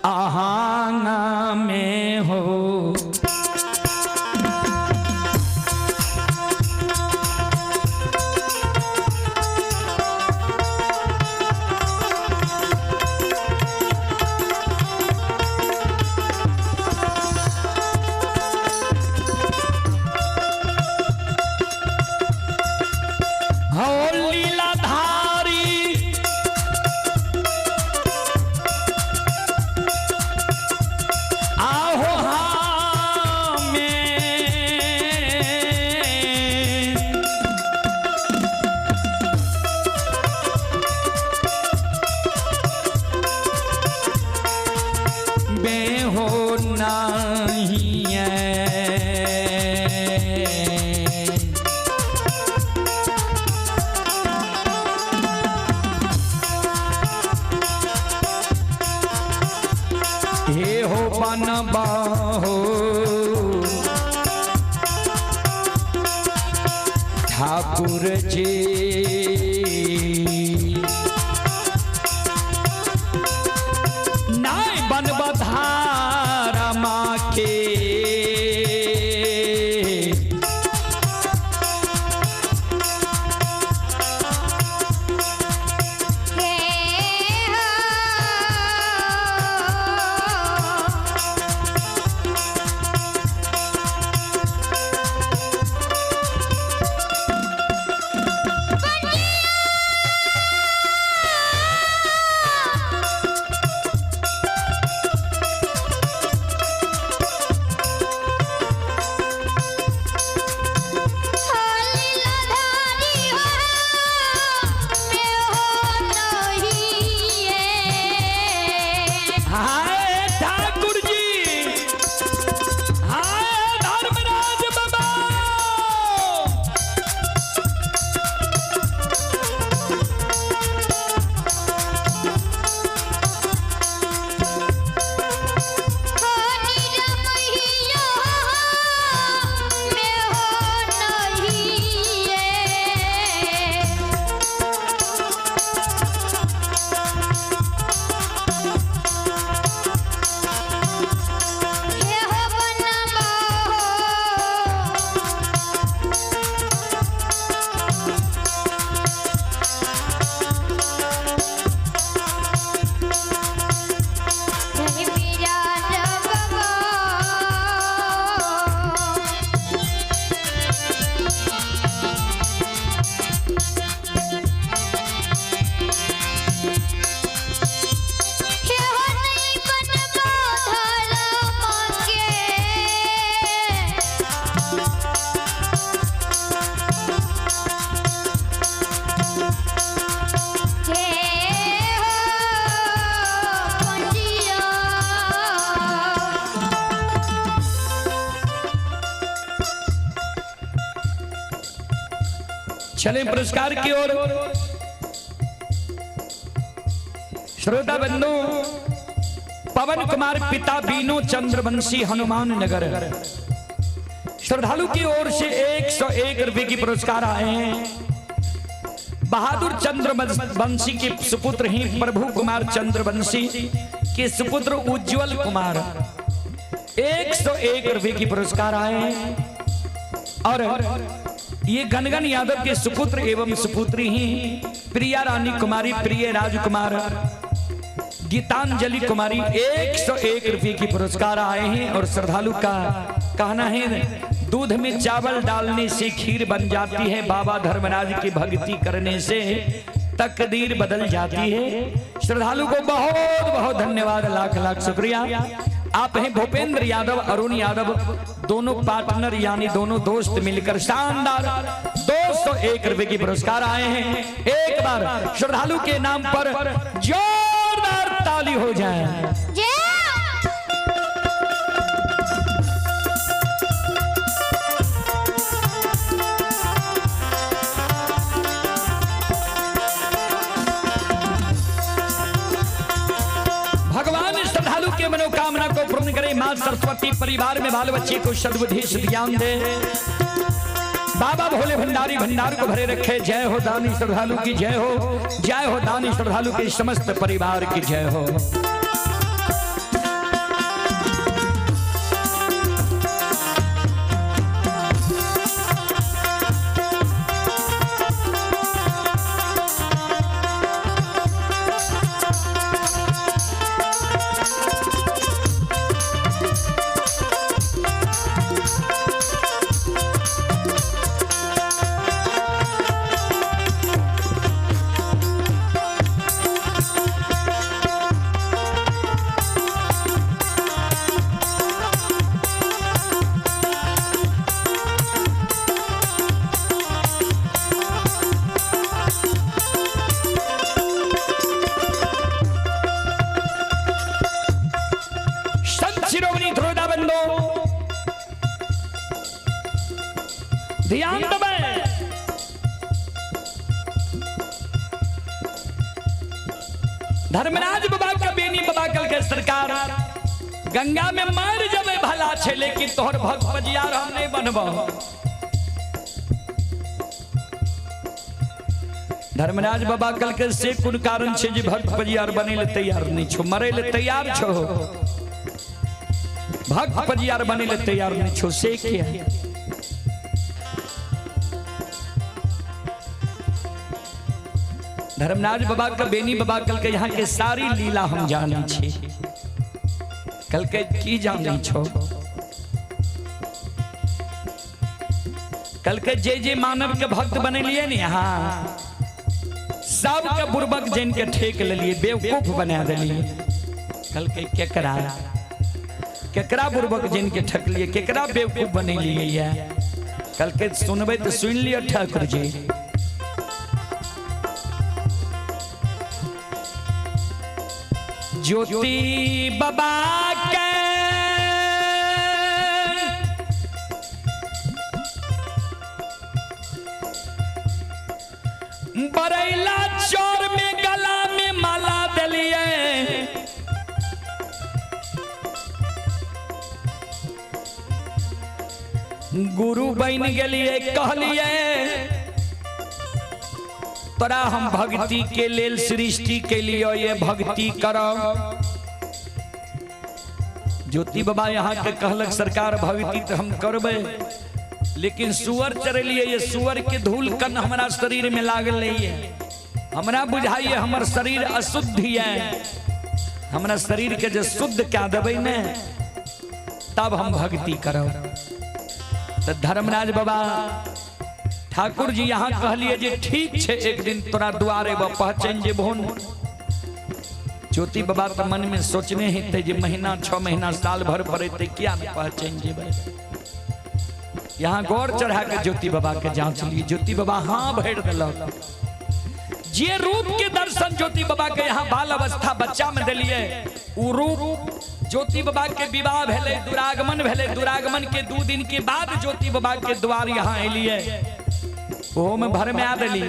आहांगा में हो। हे हो बन बाहो ठाकुर जी, नाय बन बधारा माँ के चले पुरस्कार की ओर। श्रोता बंधु, पवन कुमार पिता बीनो चंद्रवंशी हनुमान नगर श्रद्धालु की ओर से 101 रुपए की पुरस्कार आए हैं। बहादुर चंद्रवंशी के सुपुत्र ही प्रभु कुमार चंद्रवंशी के सुपुत्र उज्जवल कुमार 101 रुपए की पुरस्कार आए हैं। और ये गनगन यादव के सुपुत्र एवं सुपुत्री ही प्रिया रानी कुमारी, प्रिय राजकुमार, गीतांजलि कुमारी 101 रुपए की पुरस्कार आए हैं। और श्रद्धालु का कहना है दूध में चावल डालने से खीर बन जाती है, बाबा धर्मराज की भक्ति करने से तकदीर बदल जाती है। श्रद्धालु को बहुत बहुत धन्यवाद, लाख लाख शुक्रिया। आप हैं भूपेंद्र यादव, अरुण यादव, दोनों पार्टनर यानी दोनों दोस्त मिलकर शानदार 201 रुपए की पुरस्कार आए हैं। एक बार श्रद्धालु के नाम पर जोरदार ताली हो जाए। भगवान श्रद्धालु के मनोकामना को पूर्ण करे। मां सरस्वती परिवार में बाल बच्चे को सद्बुद्धि ज्ञान दे। बाबा भोले भंडारी भंडार को भरे रखे। जय हो दानी श्रद्धालु की जय हो, जय हो दानी श्रद्धालु के समस्त परिवार की जय हो। शिरोमणि ध्रुवदा बंदो ध्यान दबे। धर्मराज बाबा का बेनी बाबा कल के सरकार गंगा में मर जब भला छे, लेकिन तोहर भक्त पजियार हम नहीं बनबो। धर्मराज बाबा कल के से कुन कारण छे जे भक्त पजियार बने ले तैयार नहीं छो, मरे ले तैयार छो, भक्त पजियार बने ले तैयार नहीं छो, से क्या? धर्मराज बाबा का बेनी बाबा कल के यहाँ के सारी लीला हम जाने छे। कल के की जाने छो? कल के जे मानव के भक्त बने लिए न यहाँ सब के बुर्बक जैन के ठेक ले लिए, बेवकूफ बना दिलिए। कल के केकरा बुर्बक जैन के ठक लिए, केकरा बेवकूफ बने लिए या? कल के सुनबे तो सुन लियो ठाकुर जी। ज्योति बाबा के बरैला चौर में गला में माला दलिए, गुरु बन गलिए, कहलिए तोरा हम भक्ति के लेल सृष्टि के लिए ये भक्ति करो। ज्योति बाबा यहाँ के कहलक सरकार भक्ति तो हम करबे, लेकिन सुअर चरलिए, ये सुअर के धूल कन हमारा शरीर में लागल नहीं है, हमरा बुझाइए हमर शरीर अशुद्ध है, हमरा शरीर के जो शुद्ध क्या देवे ने तब हम भक्ति करो। तो धर्मराज बाबा ठाकुर जी यहाँ कहलिए जे ठीक छे, एक दिन तोरा द्वारे पहचान जेबहुन। ज्योति बाबा तो मन में सोचने ही थे जे महीना 6 महीना साल भर पड़े क्या न पहचान जेबे। यहाँ गौर चढ़ा के ज्योति बाबा के जांच लिए, ज्योति बाबा हाँ भर दिलक। जे रूप के दर्शन ज्योति बाबा के यहाँ बाल अवस्था बच्चा में दिलिए, उ रूप ज्योति बाबा के विवाह भेले, दुरागमन भेले, दुरागमन के 2 दिन के बाद ज्योति बाबा के द्वार यहाँ एलिए, वो में भर में आ दिली।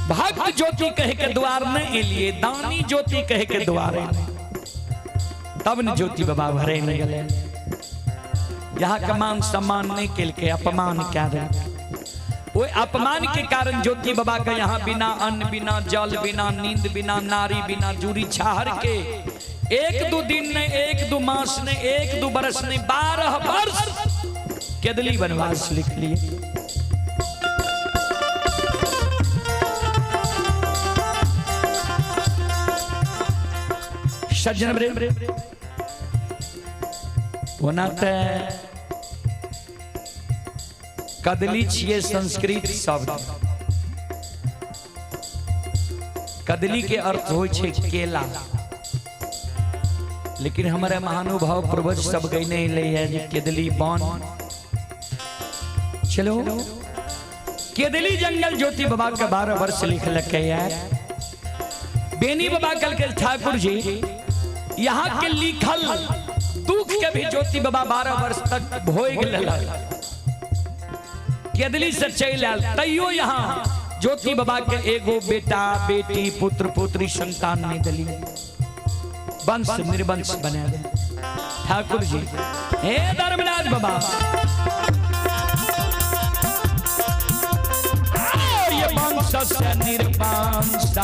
भक्त ज्योति कहे के द्वार न एलिए, दानी ज्योति कहे के द्वार तब न ज्योति बाबा भरे न गले। यहाँ का मान सम्मान नहीं केल के अपमान क्या दे, वो अपमान के कारण ज्योति बाबा का यहाँ बिना अन्न, बिना जल, बिना नींद, बिना नारी, बिना जूरी छाहर के 1-2 दिन ने, 1-2 मास ने, 1-2 बरस ने, 12 वर्ष केदली वनवास लिख लिए। सज्जन होना कदली छिए संस्कृत शब्द। कदली के अर्थ हो केला, लेकिन हमारे महानुभाव पूर्वज सब गई नहीं ले केदली बन। चलो केदली जंगल ज्योति बाबा का 12 वर्ष लिखलक यार। बेनी बाबा कल के ठाकुर जी यहाँ के लिखल दुख के भी ज्योति बाबा 12 वर्ष तक भोग लेलक। केदली से चल आयल, तैयो यहाँ ज्योति बाबा के एगो बेटा, बेटी, पुत्र, पुत्री संतान नहीं दिली, वंश निर्वंश बना दे ठाकुर जी। हे धर्मराज बाबा, ये वंश से निर्वंश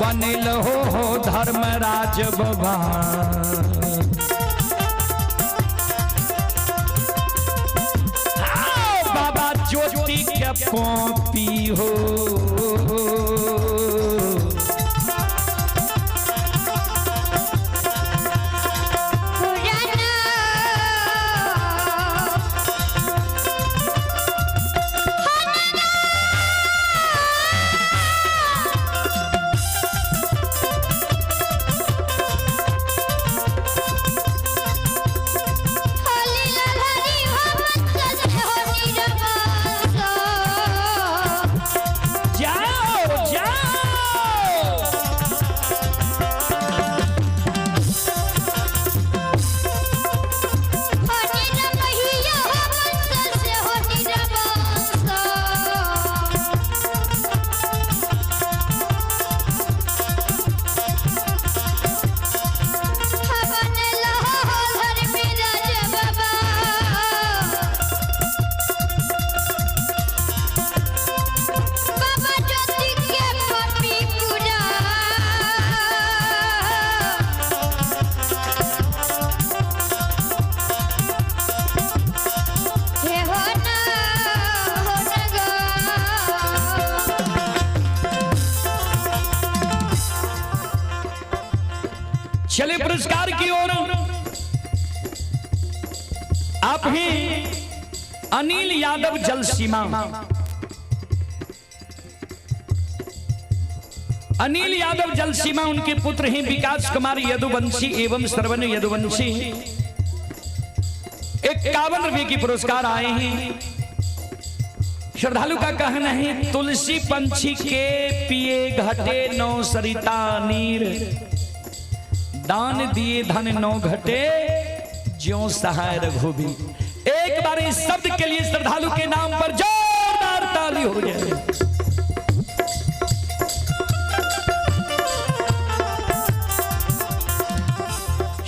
बनिल हो धर्मराज बाबा बाबा ज्योति के कॉपी हो चले पुरस्कार की ओर। आप ही अनिल यादव जल सीमा, अनिल यादव जल सीमा उनके पुत्र हैं विकास कुमार यदुवंशी एवं श्रवण यदुवंशी। 51 रुपए की पुरस्कार आए हैं। श्रद्धालु का कहना है तुलसी पंछी के पिए घटे 9 सरिता नीर, दान दिए धन 9 घटे ज्यों सहाय रघुबीर। एक बार इस शब्द के लिए श्रद्धालु के नाम पर जोरदार ताली हो जाए।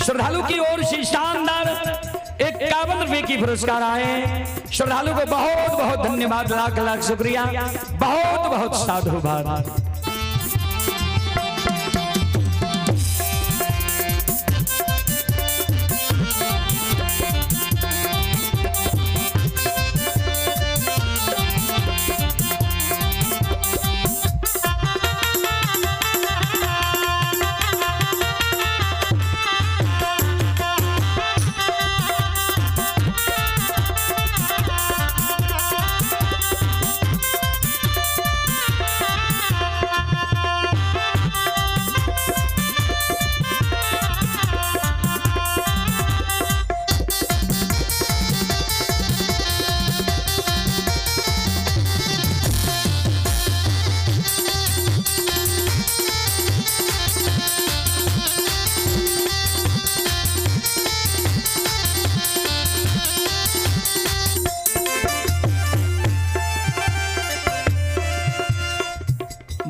श्रद्धालु की ओर से शानदार 51 रुपए की पुरस्कार आए। श्रद्धालु को बहुत बहुत धन्यवाद, लाख लाख शुक्रिया, बहुत बहुत साधुवाद।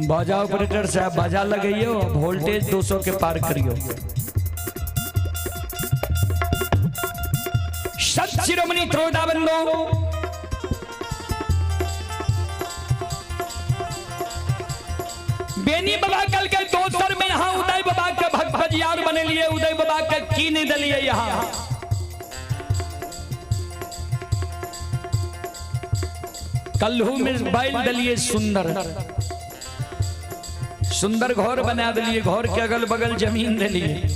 बाजा ऑपरेटर साहब बाजा लगाइयो, वोल्टेज 200 के पार करियो। सत शिरोमणि त्रोदा बंदो, बेनी बाबा कल के दोसर में यहाँ उदय बाबा के भक्त भजियार बने लिए, उदय बाबा के की नहीं दलिए यहाँ। कल्हू में बैल दलिए सुंदर सुंदर घर बना दिलिए, घर के अगल बगल जमीन दिलिए।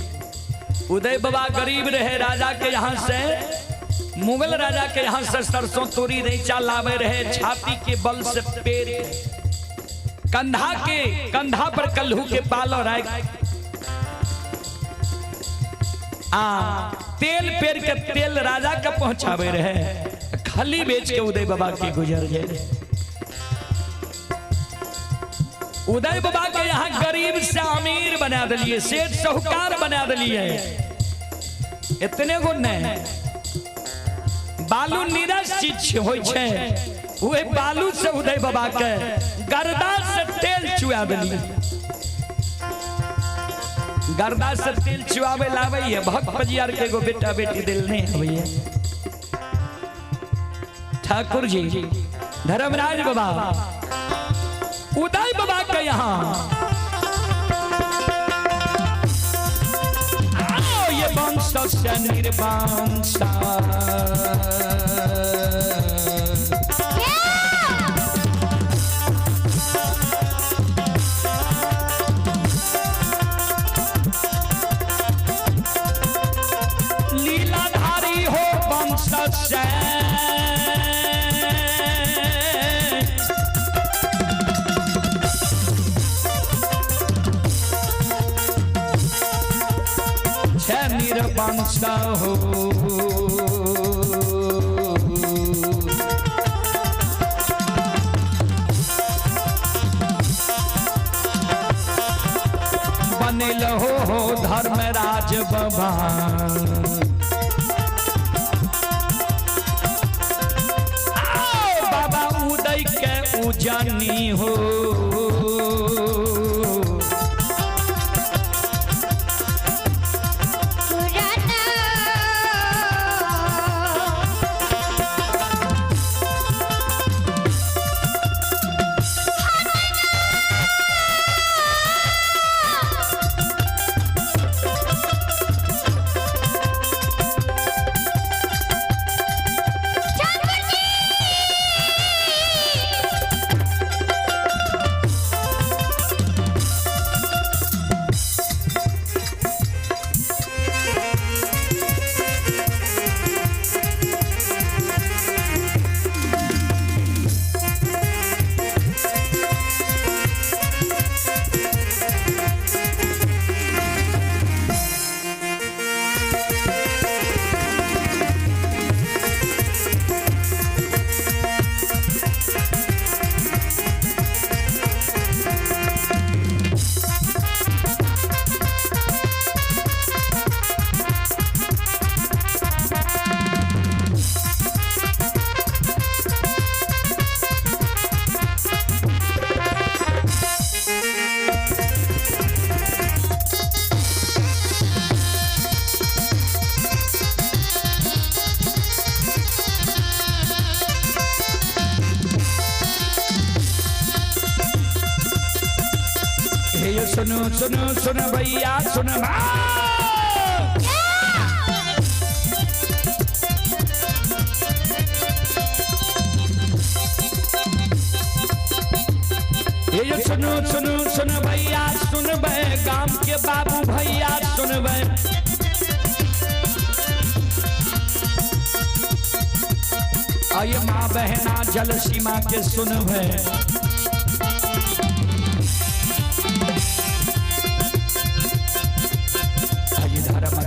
उदय बाबा गरीब रहे, राजा के यहाँ से, मुगल राजा के यहाँ से सरसों तोरी रैचा लावे रहे, छाती के बल से पेड़, कंधा पर कल्हू के पाल और तेल पेड़ के तेल राजा का पहुंचावे रहे, खली बेच के उदय बाबा के गुजर गए। उदय बाबा के यहाँ गरीब से अमीर बना दिलिए, सेठ साहूकार बना दिलिए। इतने गुण है। बालू निरस चीज होय छे, उहे बालू से उदय बाबा के गर्दा से तेल चुआ दिलिए। गर्दा से तेल चुआवे लावे है, भक्त भजियार के एगो बेटा बेटी दिल नहीं भैया। ठाकुर जी धर्मराज बाबा उदय बाबा के यहाँ वंश से निर्वंशा लीलाधारी हो वंश से निर्वंश हो बनिल हो धर्मराज बाबा बाबा उदय के उजानी हो सुनो सुनो सुन भैया सुन ये सुनो सुनो सुन भैया सुन गांव के बाबू भैया सुन आये माँ बहना जल सीमा के सुन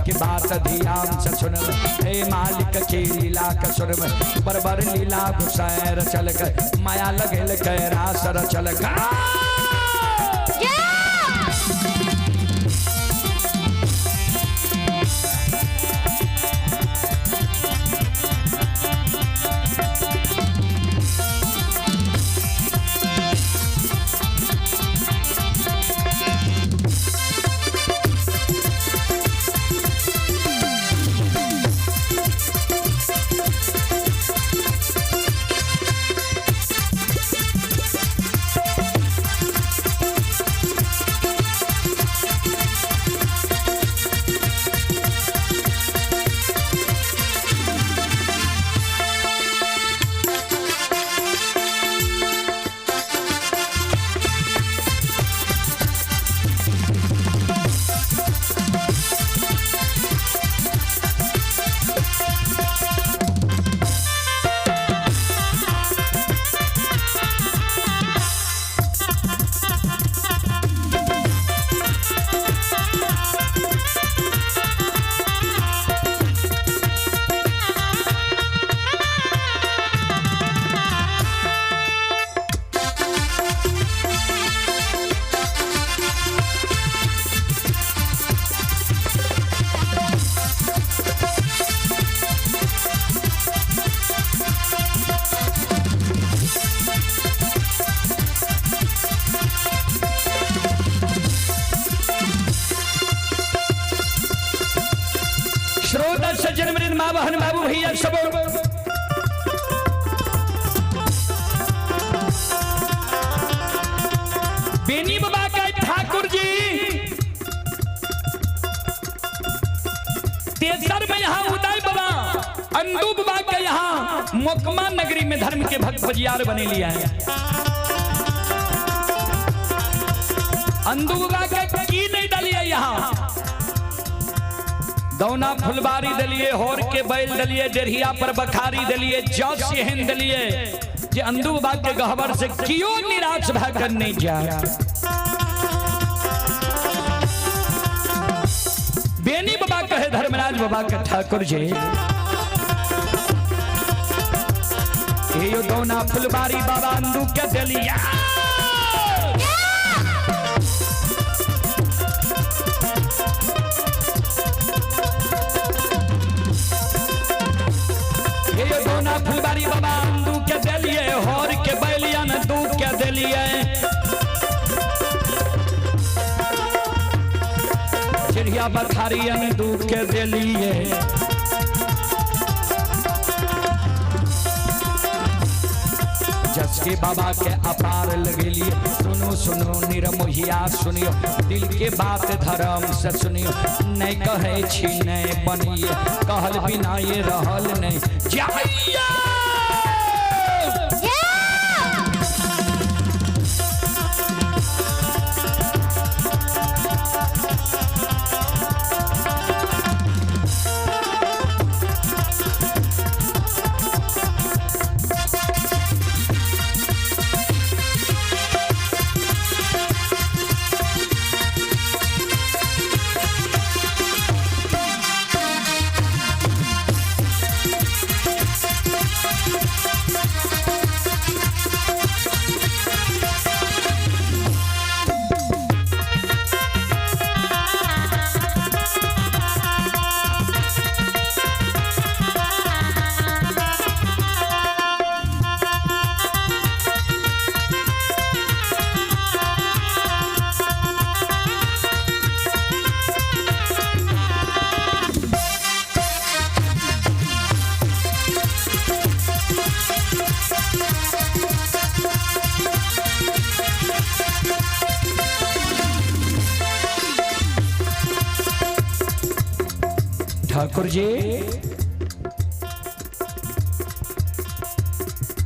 की बात ध्यान से सुन हे मालिक की लीला का सुन बरबर लीला घुसैर चल कर माया लगेल कैरा सर चल श्रोता सज्जन मृद माँ बहन बाबू भैया सब बेनी बाबा का ठाकुर जी तेसर में यहाँ उदय बाबा अंदू बाबा के यहाँ मोकमा नगरी में धर्म के भक्त बजियार बने लिया है। अंदू बाबा के की नहीं डलिए यहाँ दौना फुलबारी दलिए, होर के बैल दलिए, डेढ़िया पर बखारी दलिए, जस एहन दलिए जे अंदू बाबा के गहबर से क्यों निराश भकर नहीं जाए। बेनी बाबा कहे धर्मराज बाबा के ठाकुर जी ये दौना फुलबारी बाबा अंदू के दलिया दोना फुलबारी बाबा अंदू के दिलिए, होर के बैलियन दू के दिलिए, चिड़िया बखारियन दू के दिलिए। जस के बाबा के अपार लगेलिए, सुनो सुनो निरमोहिया सुनियो, दिल के बात धर्म से सुनियो, नहीं कहे छी नहीं बनिए, कहल बिना ये रहल नहीं जाइए। ठाकुर जी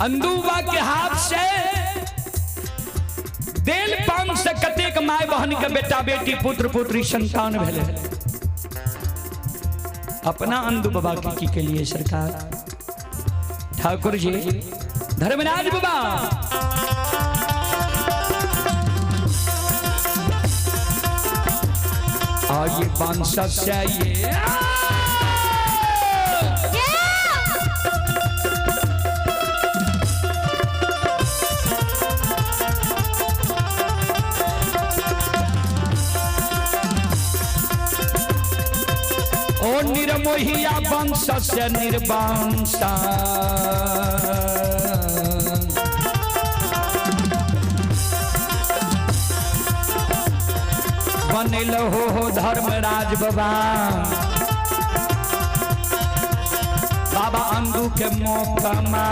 अंदुबा के हाथ से देल पान से कतेक माय बहन के बेटा बेटी पुत्र पुत्री संतान भेले। अपना अंदु बाबा के लिए सरकार ठाकुर जी धर्मराज बाबा और ये वंश से ये ओ निर्मोहिया वंश से निर्वंशा बनिल हो धर्मराज बाबा बाबा अंदू के मोकमा